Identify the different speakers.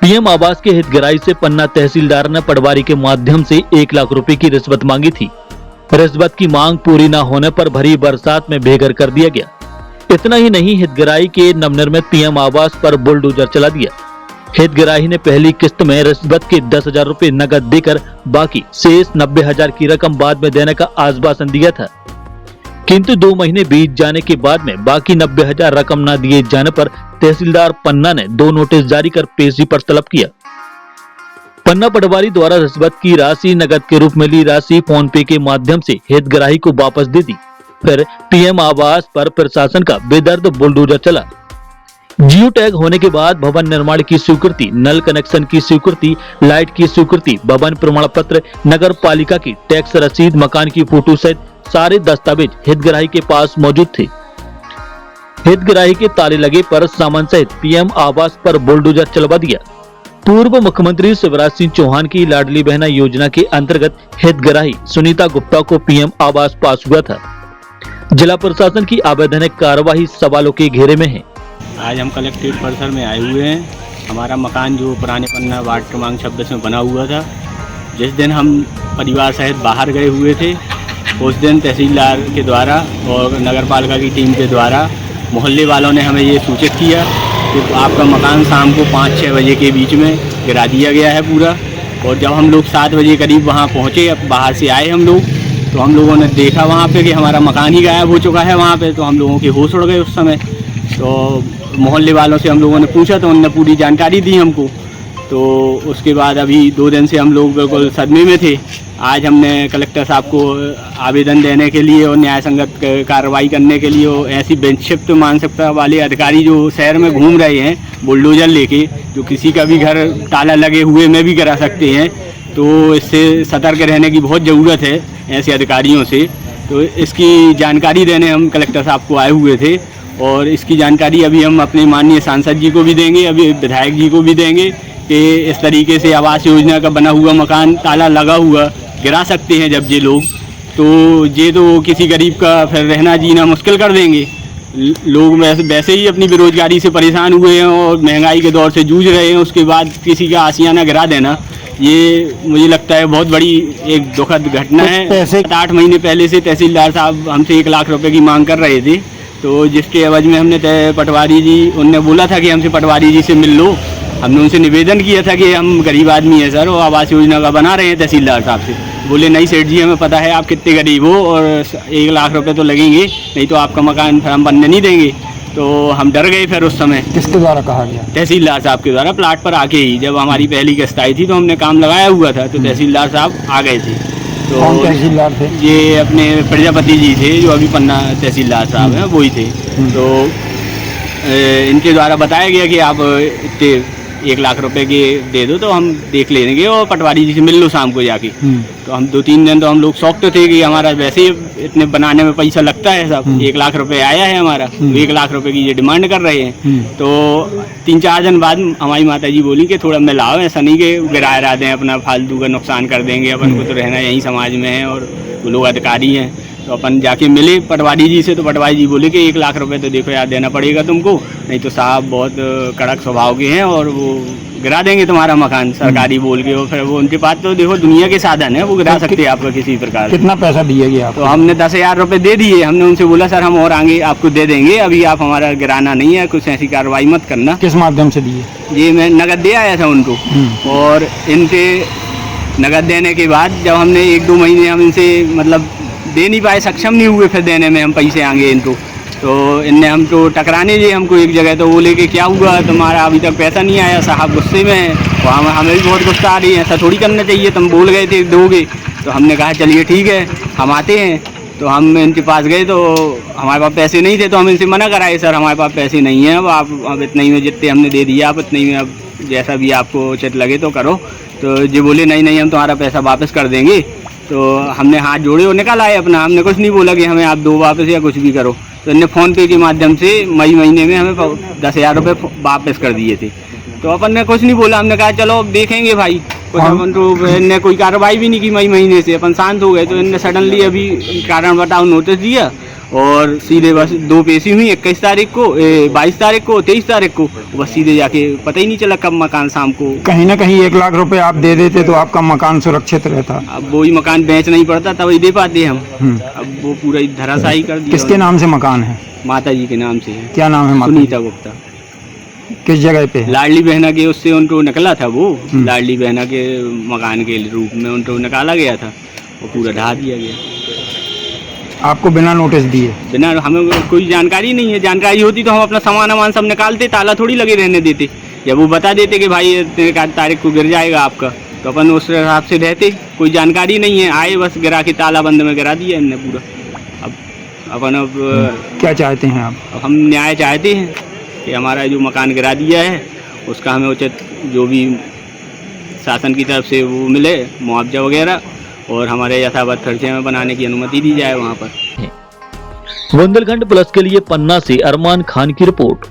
Speaker 1: PM आवास के हितग्राही से पन्ना तहसीलदार ने पटवारी के माध्यम से 1 लाख रुपए की रिश्वत मांगी थी। रिश्वत की मांग पूरी न होने पर भरी बरसात में बेघर कर दिया गया। इतना ही नहीं, हितग्राही के नवनिर्मित पीएम आवास पर बुलडोजर चला दिया। हितग्राही ने पहली किस्त में रिश्वत के 10,000 रुपए नकद देकर बाकी शेष 90,000 की रकम बाद में देने का आश्वासन दिया था, किंतु 2 महीने बीत जाने के बाद में बाकी 90,000 रकम न दिए जाने पर तहसीलदार पन्ना ने 2 नोटिस जारी कर पेशी पर तलब किया। पन्ना पटवारी द्वारा रिश्वत की राशि नकद के रूप में ली राशि फोन पे के माध्यम से हितग्राही को वापस दे दी। फिर पीएम आवास पर प्रशासन का बेदर्द बुलडोजर चला। जियो टैग होने के बाद भवन निर्माण की स्वीकृति, नल कनेक्शन की स्वीकृति, लाइट की स्वीकृति, भवन प्रमाण पत्र, नगर पालिका की टैक्स रसीद, मकान की फोटो सहित सारे दस्तावेज हितग्राही के पास मौजूद थे। हितग्राही के ताले लगे पर सामान सहित पीएम आवास पर बुलडोजर चलवा दिया। पूर्व मुख्यमंत्री शिवराज सिंह चौहान की लाडली बहना योजना के अंतर्गत हितग्राही सुनीता गुप्ता को पीएम आवास पास हुआ था। जिला प्रशासन की अवैधानिक कार्यवाही सवालों के घेरे में है।
Speaker 2: आज हम कलेक्ट्रेट परिसर में आए हुए हैं। हमारा मकान जो पुराने पन्ना वार्ड क्रमांक 26 में बना हुआ था, जिस दिन हम परिवार सहित बाहर गए हुए थे, उस दिन तहसीलदार के द्वारा और नगर पालिका की टीम के द्वारा मोहल्ले वालों ने हमें ये सूचित किया कि आपका मकान शाम को 5-6 बजे के बीच में गिरा दिया गया है पूरा। और जब हम लोग 7 बजे करीब वहाँ पहुँचे, अब बाहर से आए हम लोग, तो हम लोगों ने देखा वहाँ पे कि हमारा मकान ही गायब हो चुका है वहाँ पे। तो हम लोगों के होश उड़ गए उस समय। तो मोहल्ले वालों से हम लोगों ने पूछा तो उन्होंने पूरी जानकारी दी हमको। तो उसके बाद अभी 2 दिन से हम लोग बिल्कुल सदमे में थे। आज हमने कलेक्टर साहब को आवेदन देने के लिए और न्याय संगत कार्रवाई करने के लिए, और ऐसी बेनिफिशियरी मानसिकता वाले अधिकारी जो शहर में घूम रहे हैं बुलडोजर लेके, जो किसी का भी घर ताला लगे हुए में भी गिरा सकते हैं, तो इससे सतर्क रहने की बहुत ज़रूरत है ऐसे अधिकारियों से। तो इसकी जानकारी देने हम कलेक्टर साहब को आए हुए थे, और इसकी जानकारी अभी हम अपने माननीय सांसद जी को भी देंगे, अभी विधायक जी को भी देंगे कि इस तरीके से आवास योजना का बना हुआ मकान ताला लगा हुआ गिरा सकते हैं जब ये लोग, तो ये तो किसी गरीब का फिर रहना जीना मुश्किल कर देंगे। लोग वैसे ही अपनी बेरोजगारी से परेशान हुए हैं और महंगाई के दौर से जूझ रहे हैं, उसके बाद किसी का आशियाना गिरा देना, ये मुझे लगता है बहुत बड़ी एक दुखद घटना है। 8 महीने पहले से तहसीलदार साहब हमसे 1 लाख रुपए की मांग कर रहे थे, तो जिसके एवज में हमने पटवारी जी, उनने बोला था कि हमसे पटवारी जी से मिल लो। हमने उनसे निवेदन किया था कि हम गरीब आदमी हैं सर, और आवास योजना का बना रहे हैं तहसीलदार साहब से। बोले नहीं सेठ जी, हमें पता है आप कितने गरीब हो और 1 लाख रुपए तो लगेंगे, नहीं तो आपका मकान फिर हम बनने नहीं देंगे। तो हम डर गए फिर उस समय।
Speaker 3: किसके द्वारा कहा गया?
Speaker 2: तहसीलदार साहब के द्वारा। प्लाट पर आके ही जब हमारी पहली किस्त आई थी तो हमने काम लगाया हुआ था, तो तहसीलदार साहब आ गए थे। तो
Speaker 3: कौन तहसीलदार थे?
Speaker 2: ये अपने प्रजापति जी थे, जो अभी पन्ना तहसीलदार साहब हैं, वही थे। तो इनके द्वारा बताया गया कि आप इतने 1 लाख रुपए के दे दो तो हम देख लेंगे और पटवारी जी से मिल लो शाम को जाके। तो हम 2-3 दिन तो हम लोग शौक तो थे कि हमारा वैसे ही इतने बनाने में पैसा लगता है साहब, 1 लाख रुपए आया है हमारा, 1 लाख रुपए की ये डिमांड कर रहे हैं। तो 3-4 दिन बाद हमारी माता जी बोली कि थोड़ा मिलाओ, ऐसा नहीं कि गिराए रह दें, अपना फालतू का नुकसान कर देंगे, अपन को तो रहना यही समाज में है और वो लोग अधिकारी हैं। तो अपन जाके मिले पटवारी जी से, तो पटवारी जी बोले कि 1 लाख रुपए तो देखो यार देना पड़ेगा तुमको, नहीं तो साहब बहुत कड़क स्वभाव के हैं और वो गिरा देंगे तुम्हारा मकान सरकारी बोल के। और फिर वो उनके पास तो देखो दुनिया के साधन है, वो गिरा सकते हैं आपका किसी प्रकार।
Speaker 3: कितना पैसा दिया गया?
Speaker 2: तो हमने 10,000 रुपए दे दिए। हमने उनसे बोला सर हम और आगे आपको दे देंगे, अभी आप हमारा गिराना नहीं है, कुछ ऐसी कार्रवाई मत करना।
Speaker 3: किस माध्यम से दिए?
Speaker 2: ये मैं नगद दे आया था उनको, और इनके नगद देने के बाद जब हमने 1-2 महीने हम इनसे मतलब दे नहीं पाए, सक्षम नहीं हुए फिर देने में हम पैसे आगे इनको, तो इनने हम तो टकराने दिए हमको एक जगह। तो वो लेके क्या हुआ तुम्हारा अभी तक पैसा नहीं आया, साहब गुस्से में है, तो हमें भी बहुत गुस्सा आ रही है, ऐसा थोड़ी करना चाहिए, तुम बोल गए थे दोगे। तो हमने कहा चलिए ठीक है हम आते हैं। तो हम इनके पास गए तो हमारे पास पैसे नहीं थे, तो हम इनसे मना कराए सर हमारे पास पैसे नहीं हैं, अब इतने ही में जितने हमने दे दिया, आप इतने ही में अब जैसा भी आपको उचित लगे तो करो। तो ये बोले नहीं हम तुम्हारा पैसा वापस कर देंगे। तो हमने हाथ जोड़े और निकल आए अपना, हमने कुछ नहीं बोला कि हमें आप दो वापस या कुछ भी करो। तो इनने फ़ोन पे के माध्यम से मई महीने में हमें 10,000 रुपये वापस कर दिए थे। तो अपन ने कुछ नहीं बोला, हमने कहा चलो अब देखेंगे भाई कुछ। अपन तो इनने कोई कार्रवाई भी नहीं की मई महीने से, अपन शांत हो गए। तो इनने सडनली अभी कारण बताओ नोटिस दिया और सीधे बस 2 पेशी हुई, 21 तारीख को, 22 तारीख को, 23 तारीख को। बस सीधे जाके पता ही नहीं चला कब मकान शाम को।
Speaker 3: कहीं ना कहीं 1 लाख रुपए आप दे देते तो आपका मकान सुरक्षित रहता।
Speaker 2: अब वो ही मकान बेचना ही पड़ता तब ही दे पाते हम।
Speaker 3: हम्म।
Speaker 2: अब वो पूरा ही धराशायी कर दिया।
Speaker 3: किसके नाम से मकान है?
Speaker 2: माता जी के नाम से है।
Speaker 3: क्या नाम है माता?
Speaker 2: सुनीता गुप्ता।
Speaker 3: किस जगह पे है?
Speaker 2: लाडली बहना के उससे उनको निकला था वो, लाडली बहना के मकान के रूप में उनको निकाला गया था, वो पूरा ढहा दिया गया
Speaker 3: आपको बिना नोटिस दिए?
Speaker 2: बिना, हमें कोई जानकारी नहीं है। जानकारी होती तो हम अपना सामान वामान सब निकालते, ताला थोड़ी लगे रहने देते। या वो बता देते कि भाई 1 तारीख को गिर जाएगा आपका, तो अपन उस हिसाब से रहते। कोई जानकारी नहीं है, आए बस गिरा के ताला बंद में गिरा दिया इनने पूरा। अब अपन
Speaker 3: क्या चाहते हैं आप?
Speaker 2: अब हम न्याय चाहते हैं कि हमारा जो मकान गिरा दिया है उसका हमें उचित जो भी शासन की तरफ से वो मिले, मुआवजा वगैरह, और हमारे यथावत खर्चे में बनाने की अनुमति दी जाए वहाँ पर।
Speaker 1: बुंदेलखंड प्लस के लिए पन्ना से अरमान खान की रिपोर्ट।